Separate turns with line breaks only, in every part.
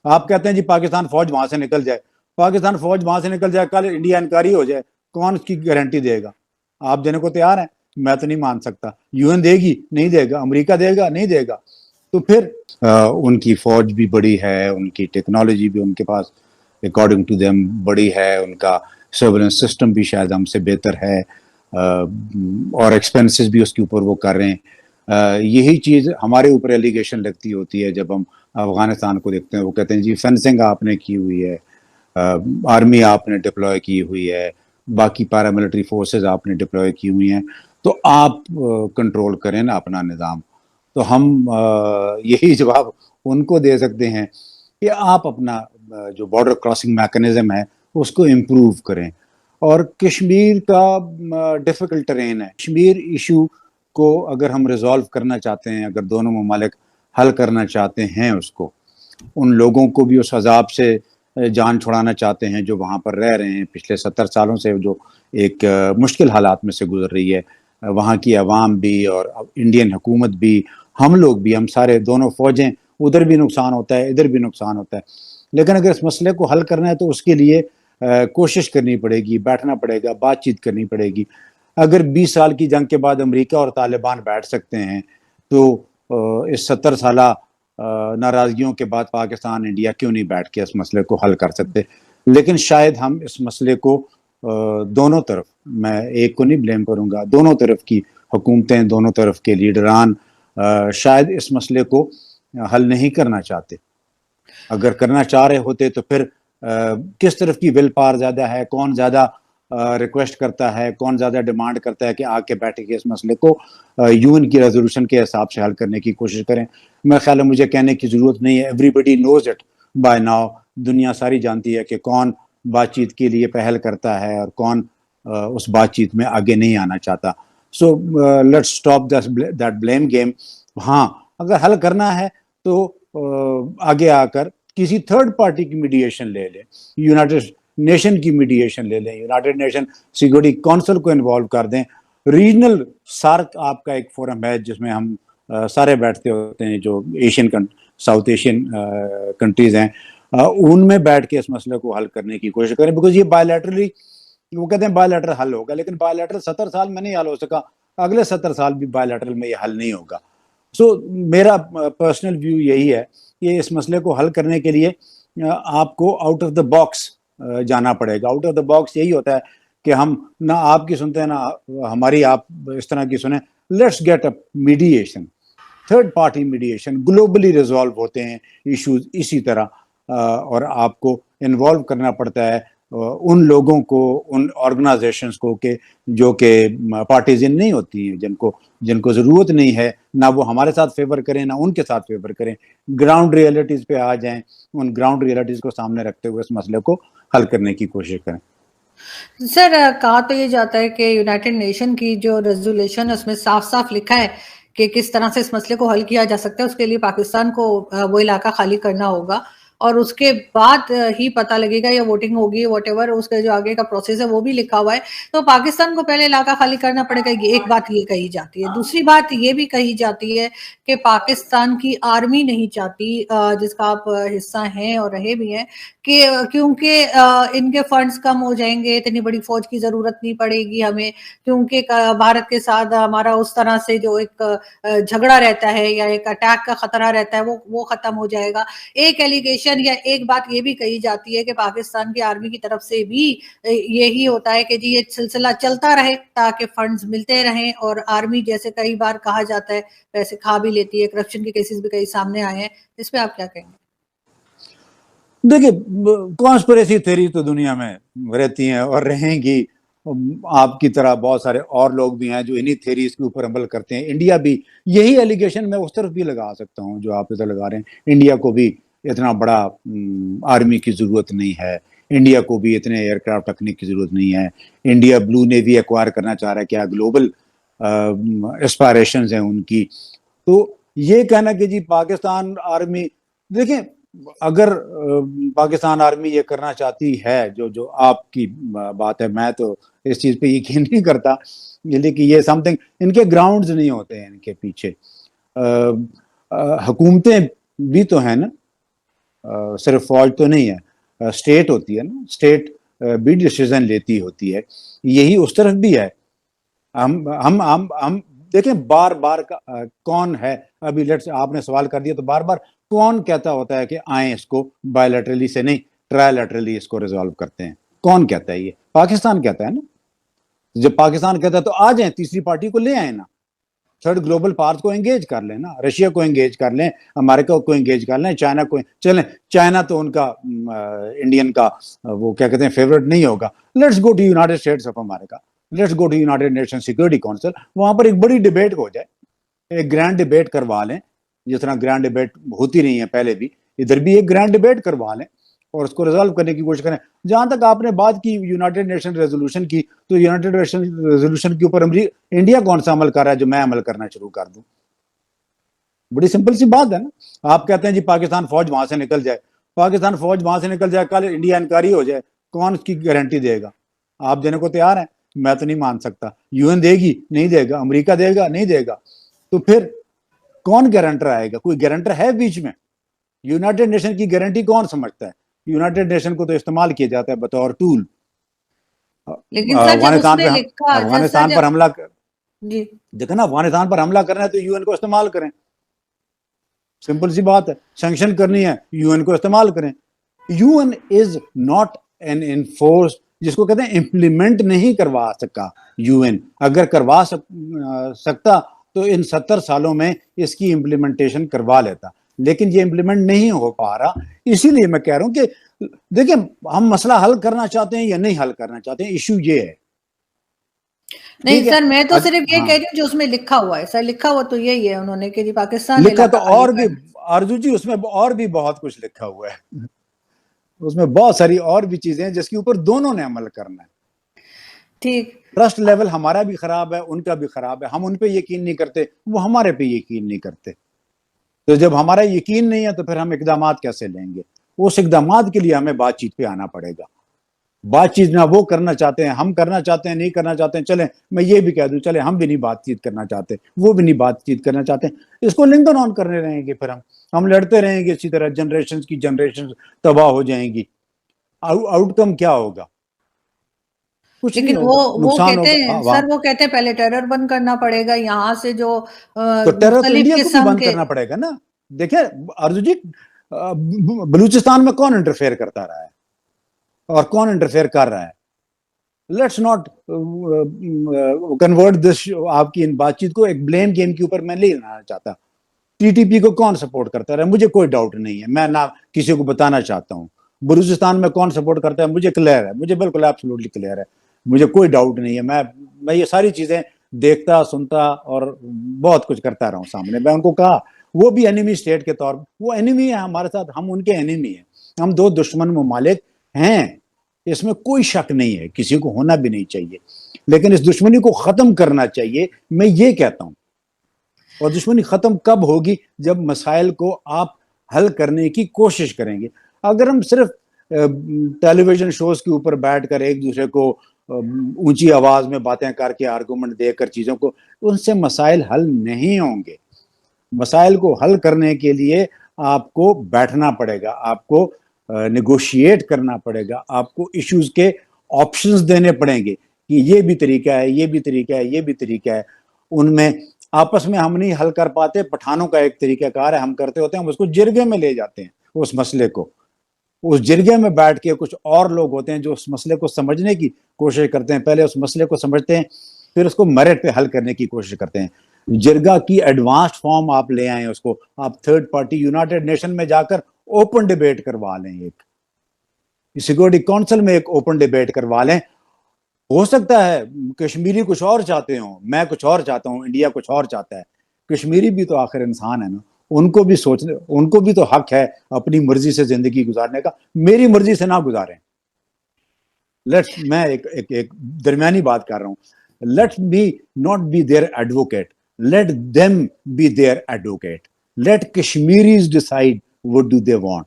آپ کہتے ہیں جی پاکستان فوج وہاں سے نکل جائے، پاکستان فوج وہاں سے نکل جائے، کل انڈیا انکاری ہو جائے، کون اس کی گارنٹی دے گا؟ آپ دینے کو تیار ہیں؟ میں تو نہیں مان سکتا. یو این دے گی؟ نہیں دے گا. امریکہ دے گا؟ نہیں دے گا. تو پھر ان کی فوج بھی بڑی ہے، ان کی ٹیکنالوجی بھی ان کے پاس اکارڈنگ ٹو دیم بڑی ہے، ان کا سرویلنس سسٹم بھی شاید ہم سے بہتر ہے، اور ایکسپینسز بھی اس کے اوپر وہ کر رہے ہیں. یہی چیز ہمارے اوپر ایلیگیشن لگتی ہوتی ہے جب ہم افغانستان کو دیکھتے ہیں. وہ کہتے ہیں جی فینسنگ آپ نے کی ہوئی ہے، آرمی آپ نے ڈپلوائے کی ہوئی ہے، باقی پیراملٹری فورسز آپ نے ڈپلوائے کی ہوئی ہیں، تو آپ کنٹرول کریں نا اپنا نظام. تو ہم یہی جواب ان کو دے سکتے ہیں کہ آپ اپنا جو بارڈر کراسنگ میکنزم ہے اس کو امپروو کریں. اور کشمیر کا ڈیفیکلٹ ٹرین ہے. کشمیر ایشو کو اگر ہم ریزالو کرنا چاہتے ہیں، اگر دونوں ممالک حل کرنا چاہتے ہیں اس کو، ان لوگوں کو بھی اس عذاب سے جان چھڑانا چاہتے ہیں جو وہاں پر رہ رہے ہیں پچھلے 70 سالوں سے، جو ایک مشکل حالات میں سے گزر رہی ہے، وہاں کی عوام بھی اور انڈین حکومت بھی، ہم لوگ بھی، ہم سارے دونوں فوجیں، ادھر بھی نقصان ہوتا ہے ادھر بھی نقصان ہوتا ہے. لیکن اگر اس مسئلے کو حل کرنا ہے تو اس کے لیے کوشش کرنی پڑے گی، بیٹھنا پڑے گا، بات چیت کرنی پڑے گی. اگر 20 سال کی جنگ کے بعد امریکہ اور طالبان بیٹھ سکتے ہیں تو اس 70 سالہ ناراضگیوں کے بعد پاکستان انڈیا کیوں نہیں بیٹھ کے اس مسئلے کو حل کر سکتے؟ لیکن شاید ہم اس مسئلے کو دونوں طرف، میں ایک کو نہیں بلیم کروں گا، دونوں طرف کی حکومتیں، دونوں طرف کے لیڈران شاید اس مسئلے کو حل نہیں کرنا چاہتے. اگر کرنا چاہ رہے ہوتے تو پھر کس طرف کی ول پاور زیادہ ہے، کون زیادہ ریکویسٹ کرتا ہے، کون زیادہ ڈیمانڈ کرتا ہے کہ آ کے بیٹھے کے اس مسئلے کو یو این کی ریزولوشن کے حساب سے حل کرنے کی کوشش کریں. میں خیال ہے مجھے کہنے کی ضرورت نہیں ہے، everybody knows it by now. دنیا ساری جانتی ہے کہ کون بات چیت کے لیے پہل کرتا ہے اور کون اس بات چیت میں آگے نہیں آنا چاہتا. So let's stop that blame game. ہاں اگر حل کرنا ہے تو آگے آ کر کسی تھرڈ پارٹی کی میڈیشن لے لیں، یونائٹڈ نیشن کی میڈیشن لے لیں، یونائٹڈ نیشن سیکورٹی کونسل کو انوالو کر دیں. ریجنل سارک آپ کا ایک فورم ہے جس میں ہم سارے بیٹھتے ہوتے ہیں، جو ایشین ساؤتھ ایشین کنٹریز ہیں، ان میں بیٹھ کے اس مسئلے کو حل کرنے کی کوشش کریں. بیکاز یہ بائی لیٹرلی، وہ کہتے ہیں بائی لیٹرل حل ہوگا، لیکن بائی لیٹرل 70 سال میں نہیں حل ہو سکا، اگلے 70 سال بھی بائی لیٹرل میں یہ حل نہیں ہوگا. سو میرا پرسنل ویو یہی ہے کہ اس مسئلے کو حل کرنے کے لیے آپ کو آؤٹ آف دا باکس جانا پڑے گا. آؤٹ آف دا باکس یہی ہوتا ہے کہ ہم نہ آپ کی سنتے ہیں نہ ہماری آپ اس طرح کی سنیں. Let's get up mediation, third party mediation. Globally resolve ہوتے ہیں ایشوز اسی طرح، اور آپ کو انوالو کرنا پڑتا ہے ان لوگوں کو، ان آرگنائزیشنز کو کہ جو کہ پارٹیزن نہیں ہوتی ہیں، جن کو ضرورت نہیں ہے نہ وہ ہمارے ساتھ فیور کریں نہ ان کے ساتھ فیور کریں. گراؤنڈ ریئلٹیز پہ آ جائیں، ان گراؤنڈ ریئلٹیز کو سامنے رکھتے ہوئے اس مسئلے کو حل کرنے کی کوشش کریں.
سر کہا تو یہ جاتا ہے کہ یونائٹڈ نیشن کی جو ریزولوشن اس میں صاف صاف لکھا ہے کہ کس طرح سے اس مسئلے کو حل کیا جا سکتا ہے. اس کے لیے پاکستان کو وہ علاقہ خالی کرنا ہوگا اور اس کے بعد ہی پتہ لگے گا یا ووٹنگ ہوگی واٹ ایور، اس کا جو آگے کا پروسیس ہے وہ بھی لکھا ہوا ہے. تو پاکستان کو پہلے علاقہ خالی کرنا پڑے گا، یہ ایک بات یہ کہی جاتی ہے. دوسری بات یہ بھی کہی جاتی ہے کہ پاکستان کی آرمی نہیں چاہتی، جس کا آپ حصہ ہیں اور رہے بھی ہیں، کہ کیونکہ ان کے فنڈز کم ہو جائیں گے، اتنی بڑی فوج کی ضرورت نہیں پڑے گی ہمیں، کیونکہ بھارت کے ساتھ ہمارا اس طرح سے جو ایک جھگڑا رہتا ہے یا ایک اٹیک کا خطرہ رہتا ہے وہ ختم ہو جائے گا. ایک ایلیگیشن یا ایک بات یہ بھی کہی جاتی ہے کہ پاکستان کی آرمی کی طرف سے بھی یہی ہوتا ہے کہ جی یہ سلسلہ چلتا رہے تاکہ فنڈز ملتے رہیں، اور آرمی جیسے کئی بار کہا جاتا ہے ویسے کھا بھی لیتی ہے. کرپشن کے کیسز بھی کئی سامنے آئے ہیں، اس پہ آپ کیا کہیں گے؟
دیکھیے کانسپریسی تھیوری تو دنیا میں رہتی ہیں اور رہیں گی. آپ کی طرح بہت سارے اور لوگ بھی ہیں جو انہی تھیوریز کے اوپر عمل کرتے ہیں. انڈیا بھی یہی ایلیگیشن میں اس طرف بھی لگا سکتا ہوں جو آپ ادھر لگا رہے ہیں. انڈیا کو بھی اتنا بڑا آرمی کی ضرورت نہیں ہے، انڈیا کو بھی اتنے ایئر کرافٹ رکھنے کی ضرورت نہیں ہے. انڈیا بلو نیوی ایکوائر کرنا چاہ رہا ہے، کیا گلوبل اسپائریشنز ہیں ان کی. تو یہ کہنا کہ جی پاکستان آرمی، دیکھیں اگر پاکستان آرمی یہ کرنا چاہتی ہے جو آپ کی بات ہے، میں تو اس چیز پہ یقین نہیں کرتا، لیکن یہ سم تھنگ، ان کے گراؤنڈز نہیں ہوتے ہیں ان کے پیچھے. حکومتیں بھی تو ہیں نا، صرف فوج تو نہیں ہے، اسٹیٹ ہوتی ہے نا، اسٹیٹ بھی ڈیسیزن لیتی ہوتی ہے، یہی اس طرف بھی ہے. ہم دیکھیں بار بار کون ہے، ابھی آپ نے سوال کر دیا تو بار بار کون کہتا ہوتا ہے کہ آئیں اس کو بائی لیٹرلی سے نہیں ٹرائی لیٹرلی اس کو ریزالو کرتے ہیں؟ کون کہتا ہے؟ یہ پاکستان کہتا ہے نا. جب پاکستان کہتا ہے تو آ جائیں، تیسری پارٹی کو لے آئیں نا، تھرڈ گلوبل پاورز کو انگیج کر لیں نا، رشیا کو انگیج کر لیں، امریکہ کو انگیج کر لیں، چائنا کو چلیں. چائنا تو ان کا انڈین کا وہ کیا کہتے ہیں فیورٹ نہیں ہوگا. Let's go to United States of America, let's go to United Nation Security Council, وہاں پر ایک بڑی ڈبیٹ ہو جائے، ایک گرینڈ ڈبیٹ کروا لیں، جس طرح گرینڈ ڈبیٹ ہوتی رہی ہے پہلے بھی، ادھر بھی ایک گرینڈ ڈبیٹ کروا لیں اور اس کو ریزالو کرنے کی کوشش کریں. جہاں تک آپ نے بات کی یونائٹڈ نیشن ریزولوشن کی، تو یونائٹڈ نیشن ریزولوشن کے اوپر انڈیا کون سا عمل کر رہا ہے جو میں عمل کرنا شروع کر دوں؟ بڑی سمپل سی بات ہے نا. آپ کہتے ہیں جی پاکستان فوج وہاں سے نکل جائے، پاکستان فوج وہاں سے نکل جائے، کل انڈیا انکوائری ہو جائے، کون اس کی گارنٹی دے گا؟ آپ دینے کو تیار ہیں؟ میں تو نہیں مان سکتا. یو این دے گی؟ نہیں دے گا. امریکہ دے گا؟ نہیں دے گا. تو پھر کون گارنٹر آئے گا؟ کوئی گارنٹر ہے بیچ میں؟ یونائٹڈ نیشن کی گارنٹی کون سمجھتا ہے؟ یونائٹڈ نیشن کو تو استعمال کیا جاتا ہے بطور ٹول.
لیکن سر جب اس میں لکھا
افغانستان پر حملہ
جی
دیکھیں نا، افغانستان پر حملہ کرنا ہے تو یو این کو استعمال کریں. سمپل سی بات ہے. سینکشن کرنی ہے، یو این کو استعمال کریں. U N is not an enforce, جس کو کہتے ہیں امپلیمنٹ نہیں کروا سکا یو این. اگر کروا سکتا تو ان 70 سالوں میں اس کی امپلیمنٹیشن کروا لیتا، لیکن یہ امپلیمنٹ نہیں ہو پا رہا. اسی لیے میں کہہ رہا ہوں کہ دیکھیں ہم مسئلہ حل کرنا چاہتے ہیں یا نہیں حل کرنا چاہتے ہیں، ایشو یہ ہے.
نہیں سر، میں تو صرف یہ کہہ رہی ہوں جو اس میں لکھا ہوا ہے. سر لکھا ہوا تو یہی ہے انہوں نے کہ جی پاکستان
لکھا تو اور بھی آرزو جی اس میں اور بھی بہت کچھ لکھا ہوا ہے، اس میں بہت ساری اور بھی چیزیں ہیں جس کے اوپر دونوں نے عمل کرنا ہے.
ٹھیک،
ٹرسٹ لیول ہمارا بھی خراب ہے، ان کا بھی خراب ہے. ہم ان پہ یقین نہیں کرتے، وہ ہمارے پہ یقین نہیں کرتے. تو جب ہمارا یقین نہیں ہے تو پھر ہم اقدامات کیسے لیں گے؟ اس اقدامات کے لیے ہمیں بات چیت پہ آنا پڑے گا. بات چیت نہ وہ کرنا چاہتے ہیں، ہم کرنا چاہتے ہیں، نہیں کرنا چاہتے ہیں. چلیں میں یہ بھی کہہ دوں، چلیں ہم بھی نہیں بات چیت کرنا چاہتے، وہ بھی نہیں بات چیت کرنا چاہتے. اس کو لنکن آن کرنے رہیں گے، پھر ہم لڑتے رہیں گے اسی طرح، جنریشن کی جنریشن تباہ ہو جائیں گی. آؤٹ کم کیا ہوگا؟ کچھ نہیں
لیکن
ہوگا،
وہ
نقصان
کہتے ہیں
ہوگا.
سر، وہ کہتے ہیں پہلے ٹیرر بند کرنا پڑے گا یہاں سے، جو
تو ٹیرر تو
مختلف
انڈیا کو بھی
قسم
بند
کے.
کرنا پڑے گا نا. دیکھیں ارجو جی، بلوچستان میں کون انٹرفیئر کرتا رہا ہے اور کون انٹرفیئر کر رہا ہے؟ لیٹس ناٹ کنورٹ دس، آپ کی ان بات چیت کو ایک بلیم گیم کے اوپر میں نہیں لانا چاہتا. ٹی ٹی پی کو کون سپورٹ کرتا رہا ہے مجھے کوئی ڈاؤٹ نہیں ہے، میں نہ کسی کو بتانا چاہتا ہوں. بلوچستان میں کون سپورٹ کرتا ہے مجھے کلیئر ہے، مجھے بالکل ایبسولوٹلی کلیئر ہے، مجھے کوئی ڈاؤٹ نہیں ہے. میں یہ ساری چیزیں دیکھتا سنتا اور بہت کچھ کرتا رہا ہوں سامنے. میں ان کو کہا وہ بھی انیمی اسٹیٹ کے طور پر، وہ انیمی ہے ہمارے ساتھ، ہم ان کے انیمی ہیں. ہم دو دشمن ممالک ہیں، اس میں کوئی شک نہیں ہے، کسی کو ہونا بھی نہیں چاہیے. لیکن اس دشمنی کو ختم کرنا چاہیے، میں یہ کہتا ہوں. اور دشمنی ختم کب ہوگی؟ جب مسائل کو آپ حل کرنے کی کوشش کریں گے. اگر ہم صرف ٹیلی ویژن شوز کے اوپر بیٹھ کر ایک دوسرے کو اونچی آواز میں باتیں کر کے آرگومنٹ دے کر چیزوں کو، ان سے مسائل حل نہیں ہوں گے. مسائل کو حل کرنے کے لیے آپ کو بیٹھنا پڑے گا، آپ کو نیگوشیٹ کرنا پڑے گا، آپ کو ایشوز کے آپشنز دینے پڑیں گے کہ یہ بھی طریقہ ہے، یہ بھی طریقہ ہے، یہ بھی طریقہ ہے. ان میں آپس میں ہم نہیں حل کر پاتے. پٹھانوں کا ایک طریقہ کار ہے، ہم کرتے ہوتے ہیں، ہم اس کو جرگے میں لے جاتے ہیں. اس مسئلے کو اس جرگے میں بیٹھ کے کچھ اور لوگ ہوتے ہیں جو اس مسئلے کو سمجھنے کی کوشش کرتے ہیں. پہلے اس مسئلے کو سمجھتے ہیں، پھر اس کو میرٹ پہ حل کرنے کی کوشش کرتے ہیں. جرگا کی ایڈوانسڈ فارم آپ لے آئیں، اس کو آپ تھرڈ پارٹی یونائٹڈ نیشن میں جا کر اوپن ڈیبیٹ کروا لیں، ایک سیکورٹی کونسل میں ایک اوپن ڈیبیٹ کروا لیں. ہو سکتا ہے کشمیری کچھ اور چاہتے ہوں، میں کچھ اور چاہتا ہوں، انڈیا کچھ اور چاہتا ہے. کشمیری بھی تو آخر انسان ہے نا، ان کو بھی سوچنے، ان کو بھی تو حق ہے اپنی مرضی سے زندگی گزارنے کا. میری مرضی سے نہ گزاریں. میں ایک درمیانی بات کر رہا ہوں. Let me not be their advocate, let them be their advocate. Let Kashmiris decide what do they want.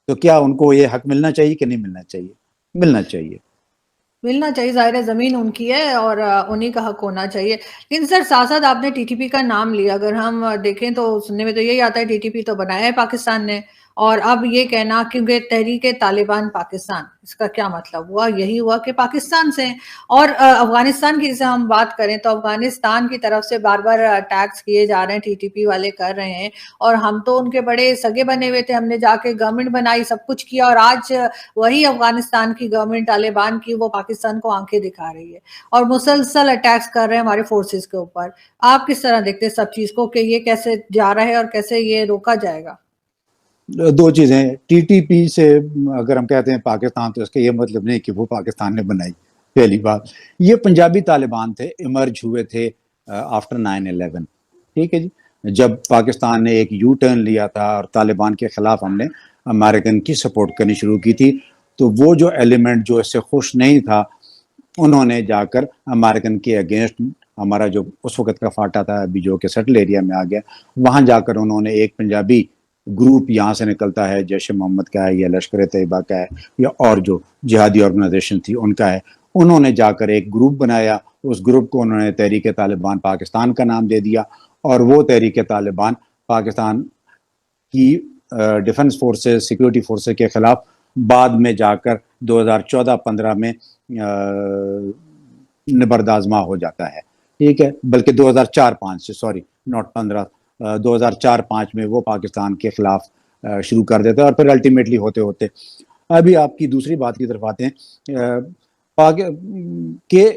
تو کیا ان کو یہ حق ملنا چاہیے کہ نہیں ملنا چاہیے؟ ملنا چاہیے،
ملنا چاہیے. ظاہر ہے زمین ان کی ہے اور انہی کا حق ہونا چاہیے. لیکن سر ساتھ ساتھ آپ نے ٹی ٹی پی کا نام لیا، اگر ہم دیکھیں تو سننے میں تو یہی آتا ہے ٹی ٹی پی تو بنایا ہے پاکستان نے، اور اب یہ کہنا کیونکہ تحریک طالبان پاکستان، اس کا کیا مطلب ہوا؟ یہی ہوا کہ پاکستان سے ہیں۔ اور افغانستان کی جیسے ہم بات کریں تو افغانستان کی طرف سے بار بار اٹیکس کیے جا رہے ہیں، ٹی ٹی پی والے کر رہے ہیں، اور ہم تو ان کے بڑے سگے بنے ہوئے تھے، ہم نے جا کے گورنمنٹ بنائی، سب کچھ کیا، اور آج وہی افغانستان کی گورنمنٹ طالبان کی وہ پاکستان کو آنکھیں دکھا رہی ہے اور مسلسل اٹیکس کر رہے ہیں ہمارے فورسز کے اوپر۔ آپ کس طرح دیکھتے ہیں سب چیز کو کہ یہ کیسے جا رہا ہے اور کیسے یہ روکا جائے گا؟
دو چیزیں، ٹی ٹی پی سے اگر ہم کہتے ہیں پاکستان تو اس کا یہ مطلب نہیں کہ وہ پاکستان نے بنائی، پہلی بات۔ یہ پنجابی طالبان تھے، ایمرج ہوئے تھے آفٹر 9/11، ٹھیک ہے جی۔ جب پاکستان نے ایک یو ٹرن لیا تھا اور طالبان کے خلاف ہم نے امریکن کی سپورٹ کرنی شروع کی تھی، تو وہ جو ایلیمنٹ جو اس سے خوش نہیں تھا، انہوں نے جا کر امریکن کے اگینسٹ، ہمارا جو اس وقت کا فاٹا تھا ابھی جو کہ سیٹل ایریا میں آ گیا، وہاں جا کر انہوں نے ایک پنجابی گروپ یہاں سے نکلتا ہے، جیش محمد کا ہے یا لشکر طیبہ کا ہے یا اور جو جہادی آرگنائزیشن تھی ان کا ہے، انہوں نے جا کر ایک گروپ بنایا، اس گروپ کو انہوں نے تحریک طالبان پاکستان کا نام دے دیا، اور وہ تحریک طالبان پاکستان کی ڈیفنس فورسز، سیکورٹی فورسز کے خلاف بعد میں جا کر 2014-15 میں نبردآزما ہو جاتا ہے، ٹھیک ہے، بلکہ 2004-5 سے، سوری ناٹ 15، 2004-5 میں وہ پاکستان کے خلاف شروع کر دیتا ہے، اور پھر الٹیمیٹلی ہوتے ہوتے ابھی آپ کی دوسری بات کی طرف آتے ہیں کہ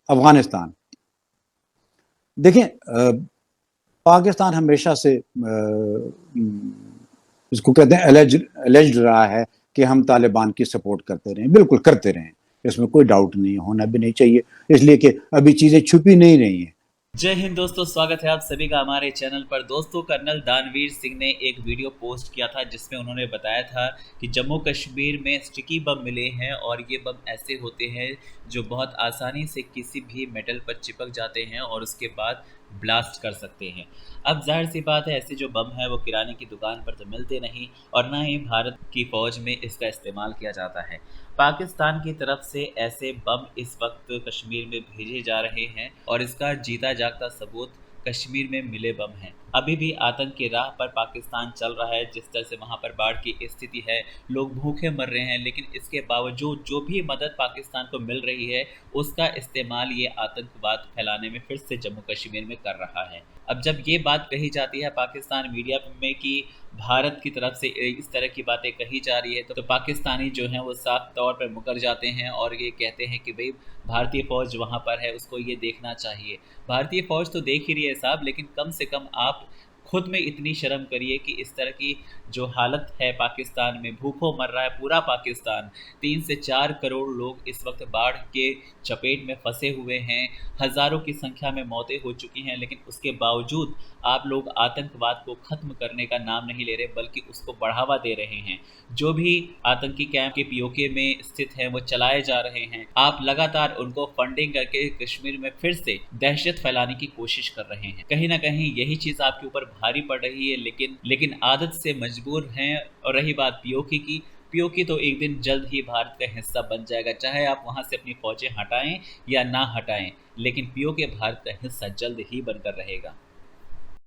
افغانستان، دیکھیں پاکستان ہمیشہ سے اس کو کہتے ہیں الجڈ رہا ہے کہ ہم طالبان کی سپورٹ کرتے رہے ہیں، بالکل کرتے رہے ہیں، اس میں کوئی ڈاؤٹ نہیں، ہونا بھی نہیں چاہیے، اس لیے کہ ابھی چیزیں چھپی نہیں رہی ہیں۔
جے ہند دوستو، سواگت ہے آپ سبھی کا ہمارے چینل پر۔ دوستو، کرنل دانویر سنگھ نے ایک ویڈیو پوسٹ کیا تھا جس میں انہوں نے بتایا تھا کہ جموں کشمیر میں سٹکی بم ملے ہیں، اور یہ بم ایسے ہوتے ہیں جو بہت آسانی سے کسی بھی میٹل پر چپک جاتے ہیں اور اس کے بعد بلاسٹ کر سکتے ہیں۔ اب ظاہر سی بات ہے، ایسے جو بم ہیں وہ کرانے کی دکان پر تو ملتے نہیں، اور نہ ہی بھارت کی فوج میں اس کا استعمال کیا جاتا ہے۔ پاکستان کی طرف سے ایسے بم اس وقت کشمیر میں بھیجے جا رہے ہیں، اور اس کا جیتا جاگتا ثبوت کشمیر میں ملے بم ہیں۔ ابھی بھی آتنک کی راہ پر پاکستان چل رہا ہے، جس طرح سے وہاں پر باڑھ کی استھتی ہے، لوگ بھوکے مر رہے ہیں، لیکن اس کے باوجود جو بھی مدد پاکستان کو مل رہی ہے اس کا استعمال یہ آتنکواد پھیلانے میں پھر سے جموں کشمیر میں کر رہا ہے۔ اب جب یہ بات کہی جاتی ہے پاکستان میڈیا میں کہ بھارت کی طرف سے اس طرح کی باتیں کہی جا رہی ہے، تو پاکستانی جو ہیں وہ صاف طور پر مکر جاتے ہیں اور یہ کہتے ہیں کہ بھئی بھارتی فوج وہاں پر ہے، اس کو یہ دیکھنا چاہیے۔ بھارتی فوج تو دیکھ ہی رہی ہے صاحب، لیکن کم سے کم آپ خود میں اتنی شرم کریے کہ اس طرح کی جو حالت ہے پاکستان میں، بھوکوں مر رہا ہے پورا پاکستان، 3 سے 4 کروڑ لوگ اس وقت باڑھ کے چپیٹ میں پھنسے ہوئے ہیں، ہزاروں کی سنکھیا میں موتیں ہو چکی ہیں، لیکن اس کے باوجود آپ لوگ آتنکواد کو ختم کرنے کا نام نہیں لے رہے بلکہ اس کو بڑھاوا دے رہے ہیں۔ جو بھی آتنکی کیمپ کے پی او کے میں استھت ہیں وہ چلائے جا رہے ہیں، آپ لگاتار ان کو فنڈنگ کر کے کشمیر میں پھر سے دہشت پھیلانے کی کوشش کر رہے ہیں۔ کہیں نہ کہیں یہی چیز آپ کے اوپر بھاری پڑ رہی ہے، لیکن عادت سے مجبور ہیں۔ اور رہی بات پی او کے کی، پی او کے تو ایک دن جلد ہی بھارت کا حصہ بن جائے گا، چاہے آپ وہاں سے اپنی فوجیں ہٹائیں یا نہ ہٹائیں، لیکن پی او کے بھارت کا حصہ جلد ہی بن کر رہے گا۔